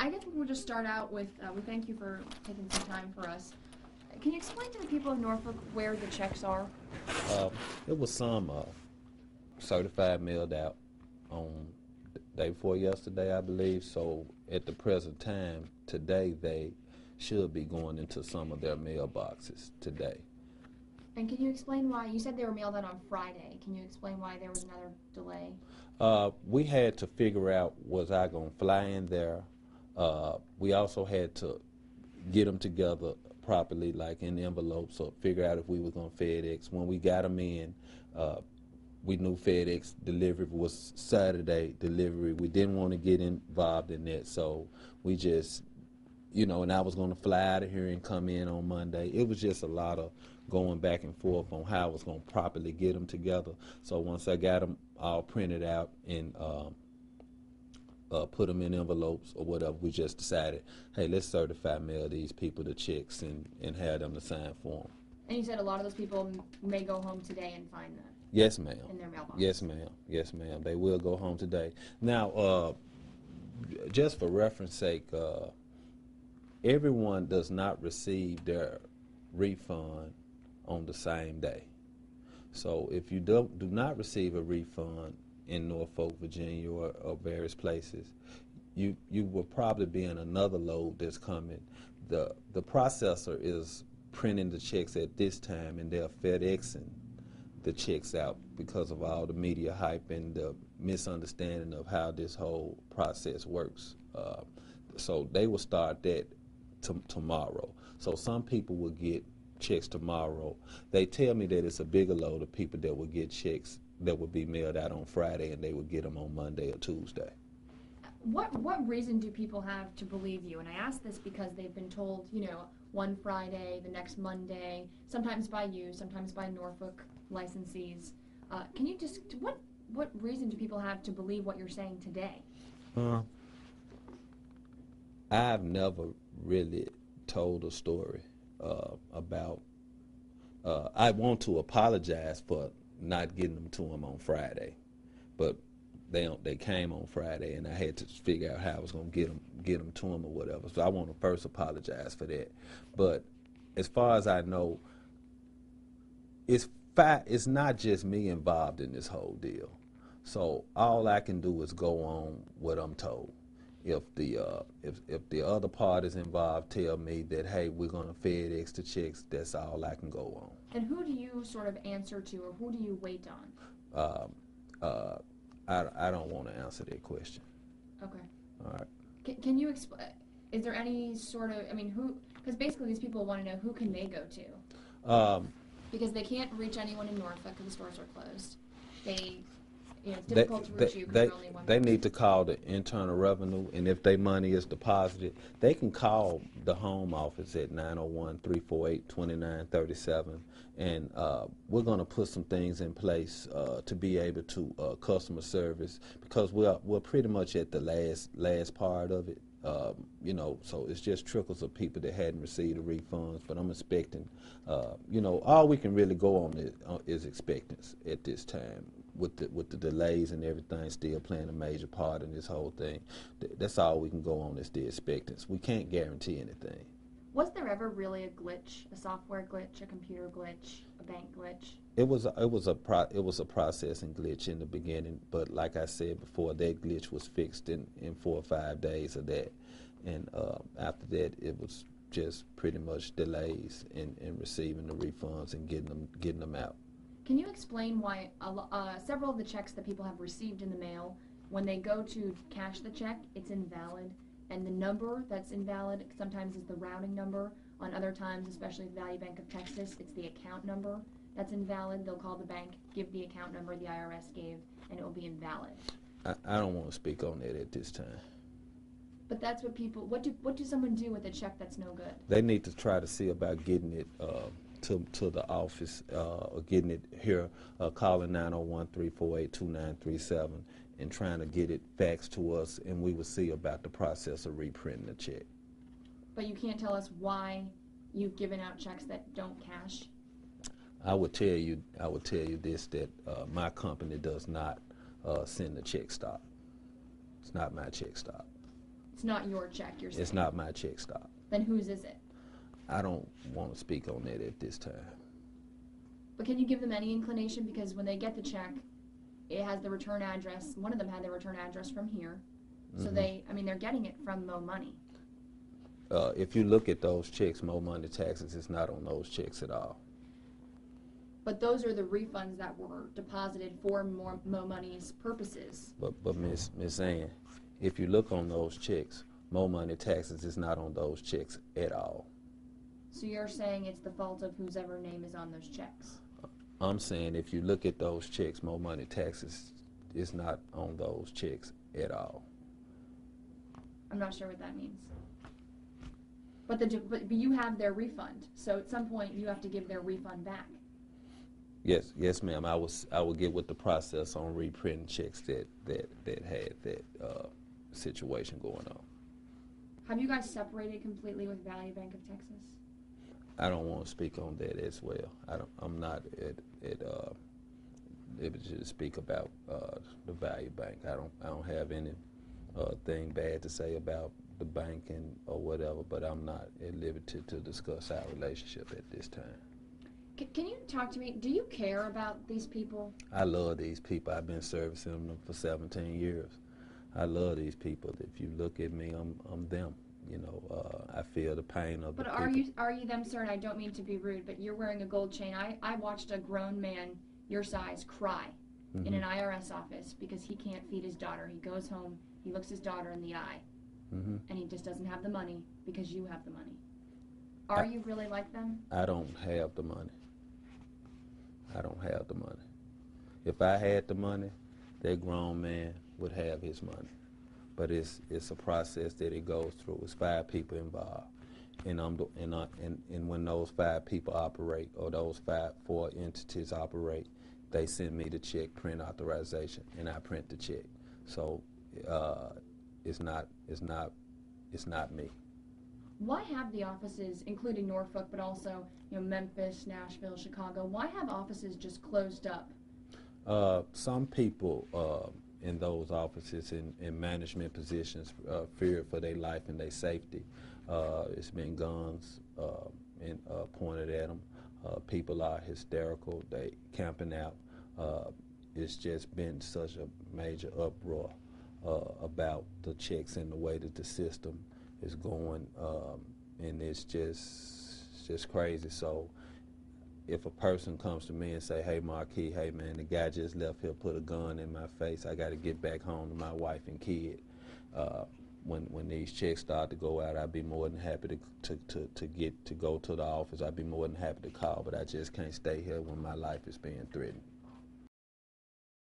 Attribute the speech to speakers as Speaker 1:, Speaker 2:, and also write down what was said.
Speaker 1: I guess we'll just start out with, we thank you for taking some time for us. Can you explain to the people of Norfolk where the checks are?
Speaker 2: Uh, it was some certified mailed out on the day before yesterday, I believe. So at the present time, today they should be going into some of their mailboxes today.
Speaker 1: And can you explain why, you said they were mailed out on Friday. Can you explain why there was another delay?
Speaker 2: We had to figure out, was I going to fly in there? We also had to get them together properly, like in envelopes, or figure out if we were going to FedEx. When we got them in, we knew FedEx delivery was Saturday delivery. We didn't want to get involved in that, so we just, and I was going to fly out of here and come in on Monday. It was just a lot of going back and forth on how I was going to properly get them together. So once I got them all printed out and put them in envelopes or whatever, we just decided, hey, let's certify mail these people the checks and have them to sign for them.
Speaker 1: And you said a lot of those people may go home today and find them.
Speaker 2: Yes, ma'am.
Speaker 1: In their mailbox.
Speaker 2: Yes, ma'am. Yes, ma'am. They will go home today. Now, just for reference sake, everyone does not receive their refund on the same day. So if you do not receive a refund in Norfolk, Virginia, or various places, you will probably be in another load that's coming. The processor is printing the checks at this time, and they're FedExing the checks out because of all the media hype and the misunderstanding of how this whole process works. So they will start that tomorrow. So some people will get checks tomorrow. They tell me that it's a bigger load of people that will get checks that will be mailed out on Friday, and they will get them on Monday or Tuesday.
Speaker 1: What reason do people have to believe you? And I ask this because they've been told, one Friday, the next Monday, sometimes by you, sometimes by Norfolk licensees. Can you just, what reason do people have to believe what you're saying today?
Speaker 2: I've never really told a story about, I want to apologize for not getting them to them on Friday, but they came on Friday, and I had to figure out how I was going to get them to them or whatever. So I want to first apologize for that. But as far as I know, it's not just me involved in this whole deal. So all I can do is go on what I'm told. If the other parties involved tell me that, hey, we're going to FedEx the checks, that's all I can go on.
Speaker 1: And who do you sort of answer to, or who do you wait on?
Speaker 2: I don't want to answer that question.
Speaker 1: Okay.
Speaker 2: All right.
Speaker 1: Can you explain? Is there any sort of, who? Because basically these people want to know, who can they go to? Because they can't reach anyone in Norfolk because the stores are closed. It's difficult to reach you because you're only one
Speaker 2: They
Speaker 1: person.
Speaker 2: need to call the Internal Revenue, and if their money is deposited, they can call the home office at 901-348-2937, and we're going to put some things in place to be able to customer service, because we're pretty much at the last part of it. So it's just trickles of people that hadn't received the refunds, but I'm expecting, all we can really go on is expectance at this time. With the delays and everything still playing a major part in this whole thing, that's all we can go on is the expectance. We can't guarantee anything.
Speaker 1: Was there ever really a glitch, a software glitch, a computer glitch, a bank glitch?
Speaker 2: It was a processing glitch in the beginning, but like I said before, that glitch was fixed in 4 or 5 days of that, and after that it was just pretty much delays in receiving the refunds and getting them out.
Speaker 1: Can you explain why several of the checks that people have received in the mail, when they go to cash the check, it's invalid, and the number that's invalid sometimes is the routing number. On other times, especially the Value Bank of Texas, it's the account number that's invalid. They'll call the bank, give the account number the IRS gave, and it will be invalid.
Speaker 2: I don't want to speak on that at this time.
Speaker 1: But that's what people, what do someone do with a check that's no good?
Speaker 2: They need to try to see about getting it to the office or getting it here, calling 901-348-2937 and trying to get it faxed to us, and we will see about the process of reprinting the check.
Speaker 1: But you can't tell us why you've given out checks that don't cash?
Speaker 2: I would tell you this, that my company does not send the check stop. It's not my check stop.
Speaker 1: It's not your check, you're saying?
Speaker 2: It's not my check stop.
Speaker 1: Then whose is it?
Speaker 2: I don't want to speak on that at this time.
Speaker 1: But can you give them any inclination? Because when they get the check, it has the return address. One of them had the return address from here. So they're getting it from Mo Money.
Speaker 2: If you look at those checks, Mo Money taxes is not on those checks at all.
Speaker 1: But those are the refunds that were deposited for Mo Money's purposes.
Speaker 2: But Miss Ann, if you look on those checks, Mo Money taxes is not on those checks at all.
Speaker 1: So you're saying it's the fault of whosever name is on those checks?
Speaker 2: I'm saying if you look at those checks, Mo Money taxes is not on those checks at all.
Speaker 1: I'm not sure what that means. But you have their refund, so at some point you have to give their refund back.
Speaker 2: Yes, ma'am. I will get with the process on reprinting checks that had that situation going on.
Speaker 1: Have you guys separated completely with Value Bank of Texas?
Speaker 2: I don't want to speak on that as well. I'm not at liberty to speak about the Value Bank. I don't have any thing bad to say about the bank or whatever, but I'm not at liberty to discuss our relationship at this time.
Speaker 1: Can you talk to me? Do you care about these people?
Speaker 2: I love these people. I've been servicing them for 17 years. I love these people. If you look at me, I'm them. You know, I feel the pain of the people.
Speaker 1: But are you them, sir? And I don't mean to be rude, but you're wearing a gold chain. I watched a grown man your size cry in an IRS office because he can't feed his daughter. He goes home, he looks his daughter in the eye, and he just doesn't have the money because you have the money. Are you really like them? I
Speaker 2: don't have the money. I don't have the money. If I had the money, that grown man would have his money. But it's a process that it goes through. It's 5 people involved, and when those 5 people operate, or those 4 entities operate, they send me the check, print authorization, and I print the check. So it's not me.
Speaker 1: Why have the offices, including Norfolk, but also Memphis, Nashville, Chicago? Why have offices just closed up?
Speaker 2: Some people in those offices in management positions fear for their life and their safety. It's been guns pointed at them. People are hysterical. They camping out. It's just been such a major uproar about the checks and the way that the system is going, and it's just crazy. So if a person comes to me and say, hey Marquis, hey man, the guy just left here, put a gun in my face, I got to get back home to my wife and kid. When these checks start to go out, I'd be more than happy to go to the office. I'd be more than happy to call, but I just can't stay here when my life is being threatened.